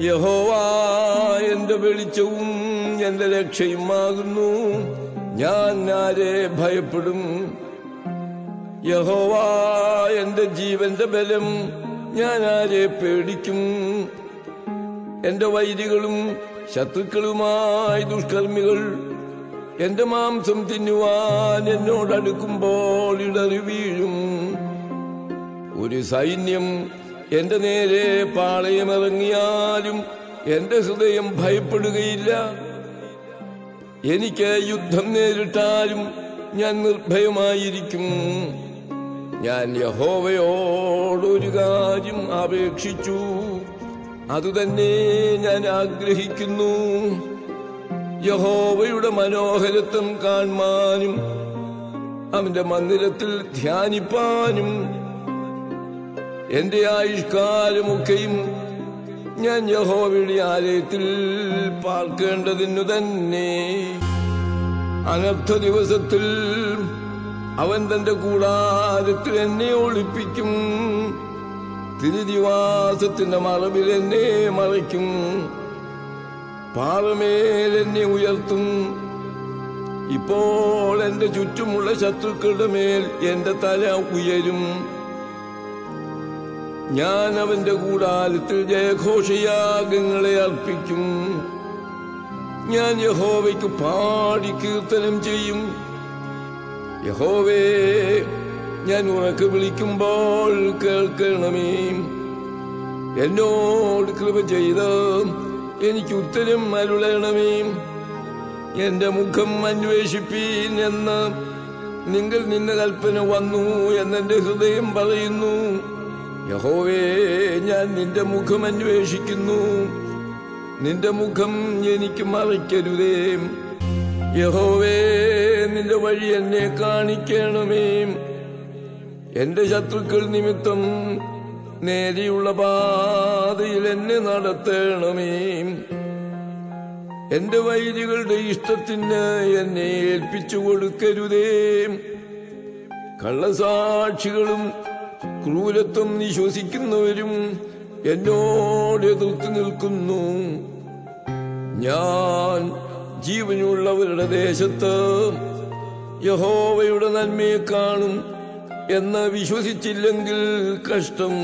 യഹോവ എന്റെ വെളിച്ചവും എന്റെ രക്ഷയുമാകുന്നു, ഞാൻ ആരെ ഭയപ്പെടും? യഹോവ എന്റെ ജീവന്റെ ബലം, ഞാൻ ആരെ പേടിക്കും? എന്റെ വൈരികളും ശത്രുക്കളുമായ ദുഷ്കർമ്മികൾ എന്റെ മാംസം തിന്നുവാൻ എന്നോടടുക്കുമ്പോൾ ഇടറി വീഴും. ഒരു സൈന്യം എന്റെ നേരെ പാളയമിറങ്ങിയാലും എന്റെ ഹൃദയം ഭയപ്പെടുകയില്ല. എനിക്ക് യുദ്ധം നേരിട്ടാലും ഞാൻ നിർഭയമായിരിക്കും. ഞാൻ യഹോവയോടൊരു കാര്യം അപേക്ഷിച്ചു, അതുതന്നെ ഞാൻ ആഗ്രഹിക്കുന്നു. യഹോവയുടെ മനോഹരത്വം കാണുവാനും അവന്റെ മന്ദിരത്തിൽ ധ്യാനിപ്പാനും എന്റെ ആയുഷ്കാലമൊക്കെയും ഞാൻ യഹോവയുടെ ആലയത്തിൽ പാർക്കേണ്ടതിനു തന്നെ. അനർത്ഥ ദിവസത്തിൽ അവൻ തന്റെ കൂടാരത്തിൽ എന്നെ ഒളിപ്പിക്കും, തിരുനിവാസത്തിന്റെ മറവിൽ എന്നെ മറയ്ക്കും. പാറമേൽ എന്നെ ഉയർത്തും. ഇപ്പോൾ എന്റെ ചുറ്റുമുള്ള ശത്രുക്കളുടെ മേൽ എന്റെ തല ഉയരും. ഞാൻ അവന്റെ കൂടാരത്തിൽ ജയഘോഷയാഗങ്ങളെ അർപ്പിക്കും. ഞാൻ യഹോവയ്ക്ക് പാടി കീർത്തനം ചെയ്യും. യഹോവേ, ഞാൻ ഉറക്കെ വിളിക്കുമ്പോൾ കേൾക്കണമേ. എന്നോട് കൃപ ചെയ്ത് എനിക്ക് ഉത്തരം അരുളണമേ. എന്റെ മുഖം അന്വേഷിപ്പീൻ എന്ന് നിങ്ങൾ നിന്ന കൽപ്പന വന്നു എന്നെന്റെ ഹൃദയം പറയുന്നു. യഹോവേ, ഞാൻ നിന്റെ മുഖം അന്വേഷിക്കുന്നു. നിന്റെ മുഖം എനിക്ക് മറയ്ക്കരുതേ. യഹോവേ, നിന്റെ വഴി എന്നെ കാണിക്കണമേ. എന്റെ ശത്രുക്കൾ നിമിത്തം നേരെയുള്ള പാതയിൽ എന്നെ നടത്തണമേ. എന്റെ വൈരികളുടെ ഇഷ്ടത്തിന് എന്നെ ഏൽപ്പിച്ചു കൊടുക്കരുതേ. കള്ളസാക്ഷികളും ക്രൂരത്വം വിശ്വസിക്കുന്നവരും എന്നോട് എതിർത്ത് നിൽക്കുന്നു. ഞാൻ ജീവനുള്ളവരുടെ ദേശത്ത് യഹോവയുടെ നന്മയെ കാണും എന്ന് വിശ്വസിച്ചില്ലെങ്കിൽ കഷ്ടം.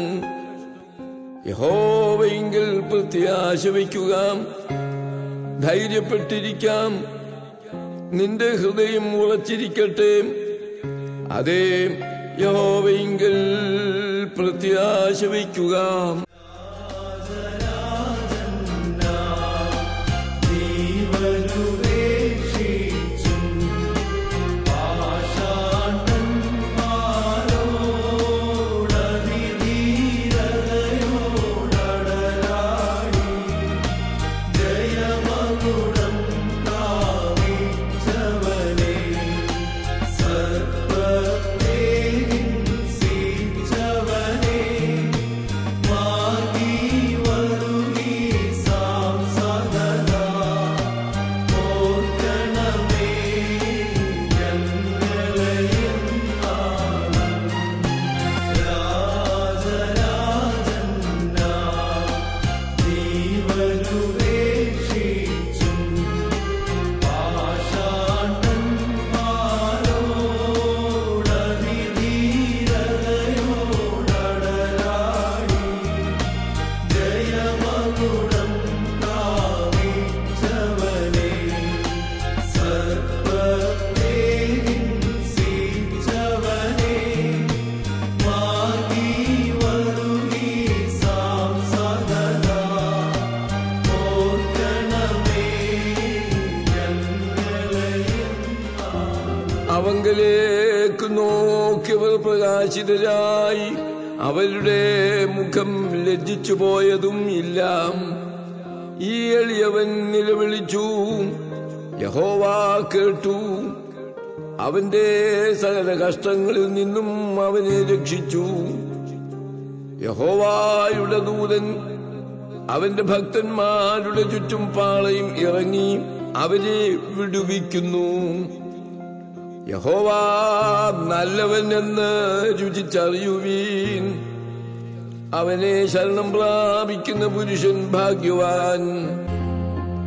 യഹോവയെങ്കിൽ പ്രത്യാശ വയ്ക്കുക, ധൈര്യപ്പെട്ടിരിക്കാം. നിന്റെ ഹൃദയം ഉറച്ചിരിക്കട്ടെ. അതേ, യഹോവയെങ്കിൽ പ്രത്യാശ വയ്ക്കുക. Wow. അവങ്കലേക്ക് നോക്കിയവർ പ്രകാശിതരായി, അവരുടെ മുഖം ലജ്ജിച്ചു പോയതും ഇല്ല. ഈ എളിയവൻ നിലവിളിച്ചു, യഹോവ കേട്ടു, അവന്റെ സകല കഷ്ടങ്ങളിൽ നിന്നും അവനെ രക്ഷിച്ചു. യഹോവയുടെ ദൂതൻ അവന്റെ ഭക്തന്മാരുടെ ചുറ്റും പാളയും ഇറങ്ങി അവരെ വിടുവിക്കുന്നു. യഹോവ നല്ലവൻ എന്ന് രുചിച്ചറിയുവീൻ. അവനെ ശരണം പ്രാപിക്കുന്ന പുരുഷൻ ഭാഗ്യവാൻ.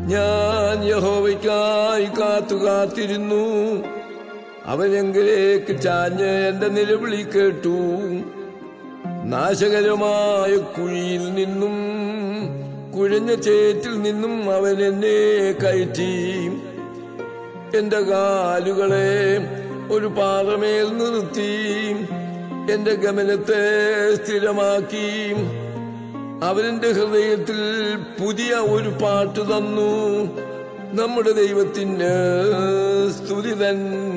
ഞാൻ യഹോവയ്ക്കായി കാത്തിരുന്നു. അവനെങ്കിലേക്ക് ചാഞ്ഞ് എന്റെ നിലവിളി കേട്ടു. നാശകരമായ കുഴിയിൽ നിന്നും കുഴഞ്ഞ ചേറ്റിൽ നിന്നും അവൻ എന്നെ കയറ്റി. എന്റെ കാലുകളെ ഒരു പാറമേൽ നിർത്തി എന്റെ ഗമനത്തെ സ്ഥിരമാക്കി. അവന്റെ ഹൃദയത്തിൽ പുതിയ ഒരു പാട്ട് തന്നു. നമ്മുടെ ദൈവത്തിന് സ്തുതി തന്നെ.